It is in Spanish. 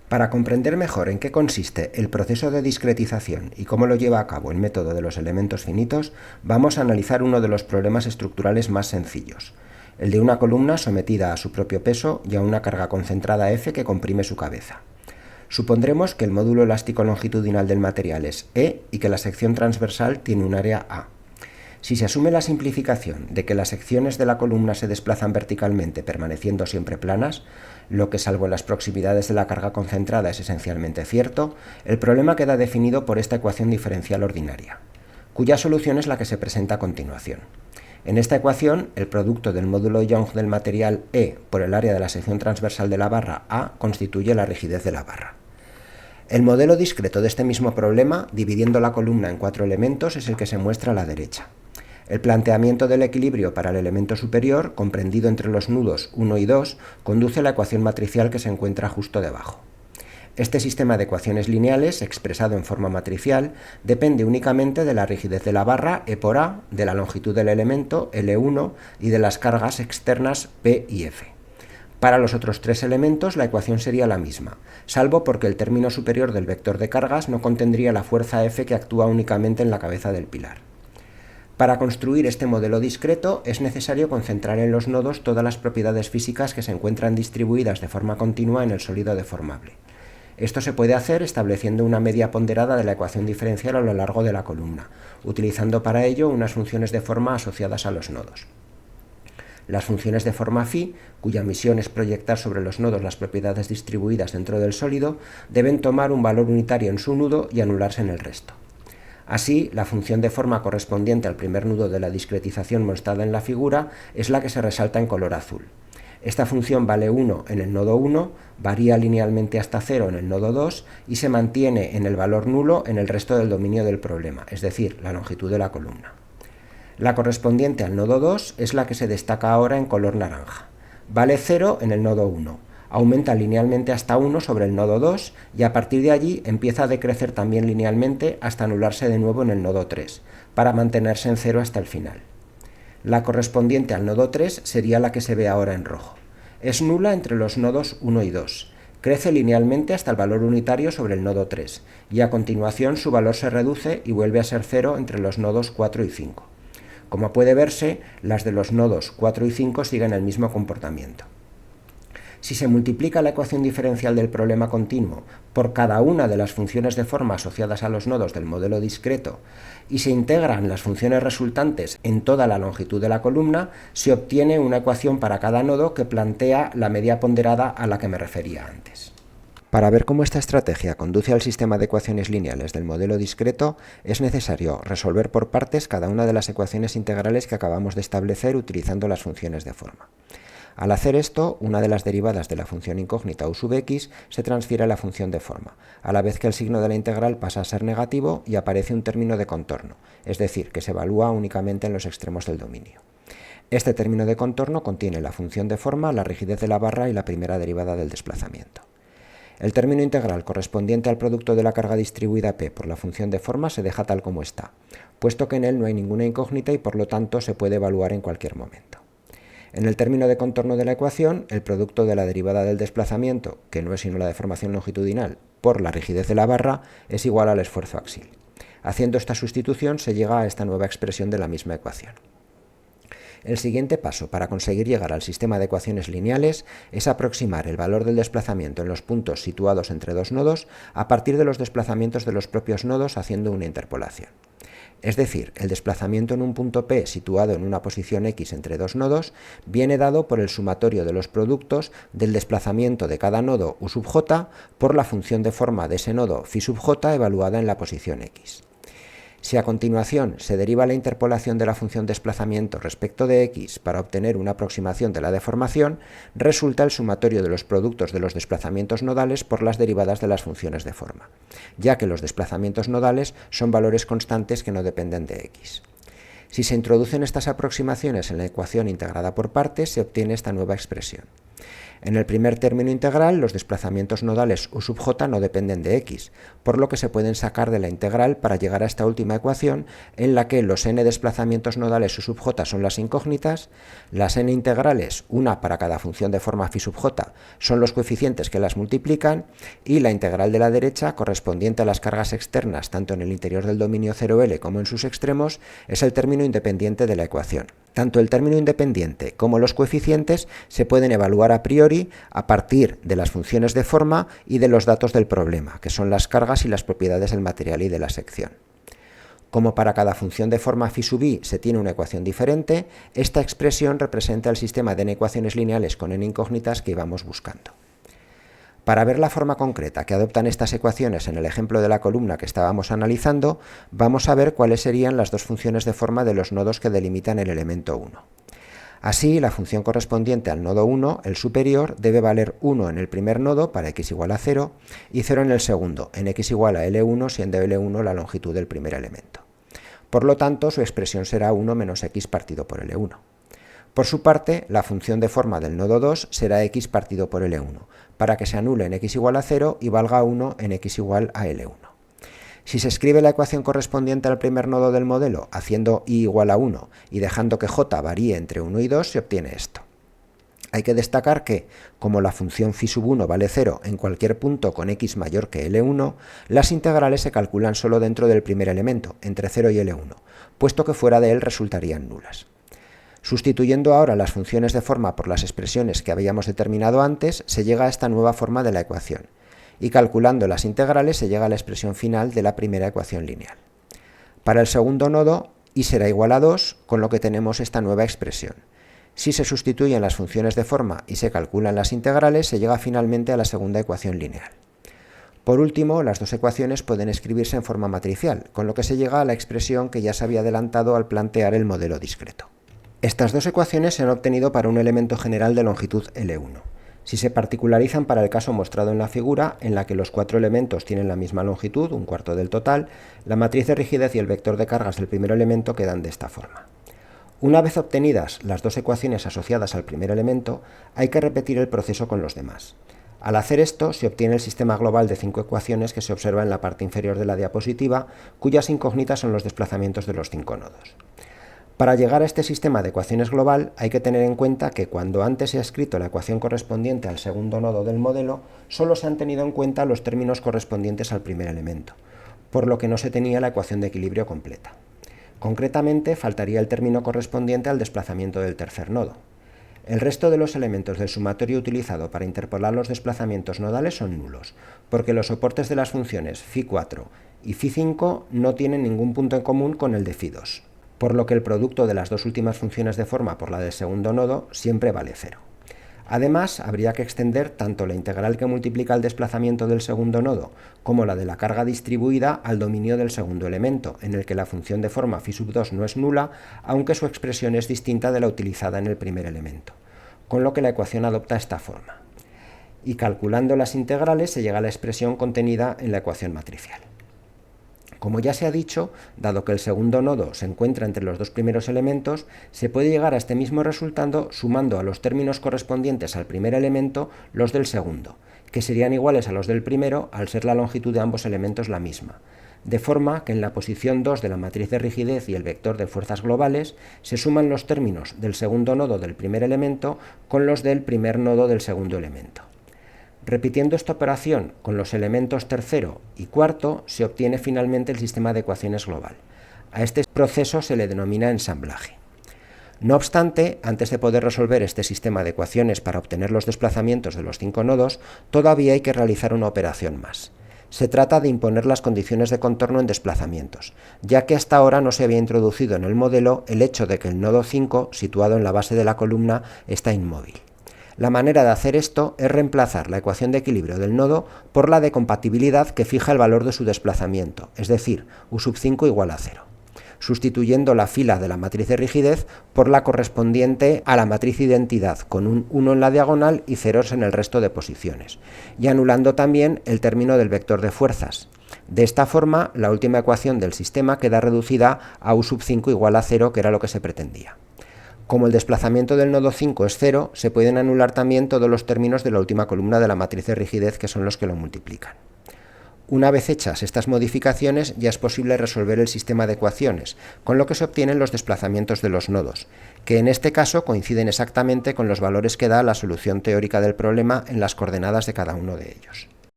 Para comprender mejor en qué consiste el proceso de discretización y cómo lo lleva a cabo el método de los elementos finitos, vamos a analizar uno de los problemas estructurales más sencillos, el de una columna sometida a su propio peso y a una carga concentrada F que comprime su cabeza. Supondremos que el módulo elástico longitudinal del material es E y que la sección transversal tiene un área A. Si se asume la simplificación de que las secciones de la columna se desplazan verticalmente permaneciendo siempre planas, lo que salvo en las proximidades de la carga concentrada es esencialmente cierto, el problema queda definido por esta ecuación diferencial ordinaria, cuya solución es la que se presenta a continuación. En esta ecuación, el producto del módulo Young del material E por el área de la sección transversal de la barra A constituye la rigidez de la barra. El modelo discreto de este mismo problema, dividiendo la columna en 4 elementos, es el que se muestra a la derecha. El planteamiento del equilibrio para el elemento superior, comprendido entre los nudos 1 y 2, conduce a la ecuación matricial que se encuentra justo debajo. Este sistema de ecuaciones lineales, expresado en forma matricial, depende únicamente de la rigidez de la barra E por A, de la longitud del elemento L1 y de las cargas externas P y F. Para los otros 3 elementos la ecuación sería la misma, salvo porque el término superior del vector de cargas no contendría la fuerza F que actúa únicamente en la cabeza del pilar. Para construir este modelo discreto es necesario concentrar en los nodos todas las propiedades físicas que se encuentran distribuidas de forma continua en el sólido deformable. Esto se puede hacer estableciendo una media ponderada de la ecuación diferencial a lo largo de la columna, utilizando para ello unas funciones de forma asociadas a los nodos. Las funciones de forma phi, cuya misión es proyectar sobre los nodos las propiedades distribuidas dentro del sólido, deben tomar un valor unitario en su nudo y anularse en el resto. Así, la función de forma correspondiente al primer nudo de la discretización mostrada en la figura es la que se resalta en color azul. Esta función vale 1 en el nodo 1, varía linealmente hasta 0 en el nodo 2 y se mantiene en el valor nulo en el resto del dominio del problema, es decir, la longitud de la columna. La correspondiente al nodo 2 es la que se destaca ahora en color naranja. Vale 0 en el nodo 1, aumenta linealmente hasta 1 sobre el nodo 2 y a partir de allí empieza a decrecer también linealmente hasta anularse de nuevo en el nodo 3, para mantenerse en 0 hasta el final. La correspondiente al nodo 3 sería la que se ve ahora en rojo. Es nula entre los nodos 1 y 2. Crece linealmente hasta el valor unitario sobre el nodo 3 y a continuación su valor se reduce y vuelve a ser 0 entre los nodos 4 y 5. Como puede verse, las de los nodos 4 y 5 siguen el mismo comportamiento. Si se multiplica la ecuación diferencial del problema continuo por cada una de las funciones de forma asociadas a los nodos del modelo discreto y se integran las funciones resultantes en toda la longitud de la columna, se obtiene una ecuación para cada nodo que plantea la media ponderada a la que me refería antes. Para ver cómo esta estrategia conduce al sistema de ecuaciones lineales del modelo discreto, es necesario resolver por partes cada una de las ecuaciones integrales que acabamos de establecer utilizando las funciones de forma. Al hacer esto, una de las derivadas de la función incógnita u sub x se transfiere a la función de forma, a la vez que el signo de la integral pasa a ser negativo y aparece un término de contorno, es decir, que se evalúa únicamente en los extremos del dominio. Este término de contorno contiene la función de forma, la rigidez de la barra y la primera derivada del desplazamiento. El término integral correspondiente al producto de la carga distribuida P por la función de forma se deja tal como está, puesto que en él no hay ninguna incógnita y por lo tanto se puede evaluar en cualquier momento. En el término de contorno de la ecuación, el producto de la derivada del desplazamiento, que no es sino la deformación longitudinal, por la rigidez de la barra, es igual al esfuerzo axial. Haciendo esta sustitución se llega a esta nueva expresión de la misma ecuación. El siguiente paso para conseguir llegar al sistema de ecuaciones lineales es aproximar el valor del desplazamiento en los puntos situados entre dos nodos a partir de los desplazamientos de los propios nodos haciendo una interpolación. Es decir, el desplazamiento en un punto P situado en una posición X entre dos nodos viene dado por el sumatorio de los productos del desplazamiento de cada nodo U sub j por la función de forma de ese nodo phi sub j evaluada en la posición X. Si a continuación se deriva la interpolación de la función desplazamiento respecto de x para obtener una aproximación de la deformación, resulta el sumatorio de los productos de los desplazamientos nodales por las derivadas de las funciones de forma, ya que los desplazamientos nodales son valores constantes que no dependen de x. Si se introducen estas aproximaciones en la ecuación integrada por partes, se obtiene esta nueva expresión. En el primer término integral, los desplazamientos nodales u sub j no dependen de x, por lo que se pueden sacar de la integral para llegar a esta última ecuación en la que los n desplazamientos nodales u sub j son las incógnitas, las n integrales, una para cada función de forma phi sub j, son los coeficientes que las multiplican, y la integral de la derecha, correspondiente a las cargas externas tanto en el interior del dominio 0L como en sus extremos, es el término independiente de la ecuación. Tanto el término independiente como los coeficientes se pueden evaluar a priori a partir de las funciones de forma y de los datos del problema, que son las cargas y las propiedades del material y de la sección. Como para cada función de forma phi sub i se tiene una ecuación diferente, esta expresión representa el sistema de n ecuaciones lineales con n incógnitas que íbamos buscando. Para ver la forma concreta que adoptan estas ecuaciones en el ejemplo de la columna que estábamos analizando, vamos a ver cuáles serían las dos funciones de forma de los nodos que delimitan el elemento 1. Así, la función correspondiente al nodo 1, el superior, debe valer 1 en el primer nodo para x igual a 0 y 0 en el segundo, en x igual a L1 siendo L1 la longitud del primer elemento. Por lo tanto, su expresión será 1 menos x partido por L1. Por su parte, la función de forma del nodo 2 será x partido por L1, para que se anule en x igual a 0 y valga 1 en x igual a L1. Si se escribe la ecuación correspondiente al primer nodo del modelo haciendo i igual a 1 y dejando que j varíe entre 1 y 2, se obtiene esto. Hay que destacar que, como la función phi sub 1 vale 0 en cualquier punto con x mayor que L1, las integrales se calculan solo dentro del primer elemento, entre 0 y L1, puesto que fuera de él resultarían nulas. Sustituyendo ahora las funciones de forma por las expresiones que habíamos determinado antes, se llega a esta nueva forma de la ecuación, y calculando las integrales se llega a la expresión final de la primera ecuación lineal. Para el segundo nodo, i será igual a 2, con lo que tenemos esta nueva expresión. Si se sustituyen las funciones de forma y se calculan las integrales, se llega finalmente a la segunda ecuación lineal. Por último, las dos ecuaciones pueden escribirse en forma matricial, con lo que se llega a la expresión que ya se había adelantado al plantear el modelo discreto. Estas dos ecuaciones se han obtenido para un elemento general de longitud L1. Si se particularizan para el caso mostrado en la figura, en la que los cuatro elementos tienen la misma longitud, un cuarto del total, la matriz de rigidez y el vector de cargas del primer elemento quedan de esta forma. Una vez obtenidas las dos ecuaciones asociadas al primer elemento, hay que repetir el proceso con los demás. Al hacer esto, se obtiene el sistema global de 5 ecuaciones que se observa en la parte inferior de la diapositiva, cuyas incógnitas son los desplazamientos de los 5 nodos. Para llegar a este sistema de ecuaciones global hay que tener en cuenta que cuando antes se ha escrito la ecuación correspondiente al segundo nodo del modelo, solo se han tenido en cuenta los términos correspondientes al primer elemento, por lo que no se tenía la ecuación de equilibrio completa. Concretamente, faltaría el término correspondiente al desplazamiento del tercer nodo. El resto de los elementos del sumatorio utilizado para interpolar los desplazamientos nodales son nulos, porque los soportes de las funciones phi4 y phi5 no tienen ningún punto en común con el de phi2. Por lo que el producto de las dos últimas funciones de forma por la del segundo nodo siempre vale 0. Además, habría que extender tanto la integral que multiplica el desplazamiento del segundo nodo como la de la carga distribuida al dominio del segundo elemento, en el que la función de forma phi sub 2 no es nula, aunque su expresión es distinta de la utilizada en el primer elemento, con lo que la ecuación adopta esta forma. Y calculando las integrales se llega a la expresión contenida en la ecuación matricial. Como ya se ha dicho, dado que el segundo nodo se encuentra entre los dos primeros elementos, se puede llegar a este mismo resultado sumando a los términos correspondientes al primer elemento los del segundo, que serían iguales a los del primero al ser la longitud de ambos elementos la misma, de forma que en la posición 2 de la matriz de rigidez y el vector de fuerzas globales se suman los términos del segundo nodo del primer elemento con los del primer nodo del segundo elemento. Repitiendo esta operación con los elementos tercero y cuarto, se obtiene finalmente el sistema de ecuaciones global. A este proceso se le denomina ensamblaje. No obstante, antes de poder resolver este sistema de ecuaciones para obtener los desplazamientos de los 5 nodos, todavía hay que realizar una operación más. Se trata de imponer las condiciones de contorno en desplazamientos, ya que hasta ahora no se había introducido en el modelo el hecho de que el nodo 5, situado en la base de la columna, está inmóvil. La manera de hacer esto es reemplazar la ecuación de equilibrio del nodo por la de compatibilidad que fija el valor de su desplazamiento, es decir, u sub 5 igual a 0, sustituyendo la fila de la matriz de rigidez por la correspondiente a la matriz identidad, con un 1 en la diagonal y ceros en el resto de posiciones, y anulando también el término del vector de fuerzas. De esta forma, la última ecuación del sistema queda reducida a u sub 5 igual a 0, que era lo que se pretendía. Como el desplazamiento del nodo 5 es 0, se pueden anular también todos los términos de la última columna de la matriz de rigidez, que son los que lo multiplican. Una vez hechas estas modificaciones, ya es posible resolver el sistema de ecuaciones, con lo que se obtienen los desplazamientos de los nodos, que en este caso coinciden exactamente con los valores que da la solución teórica del problema en las coordenadas de cada uno de ellos.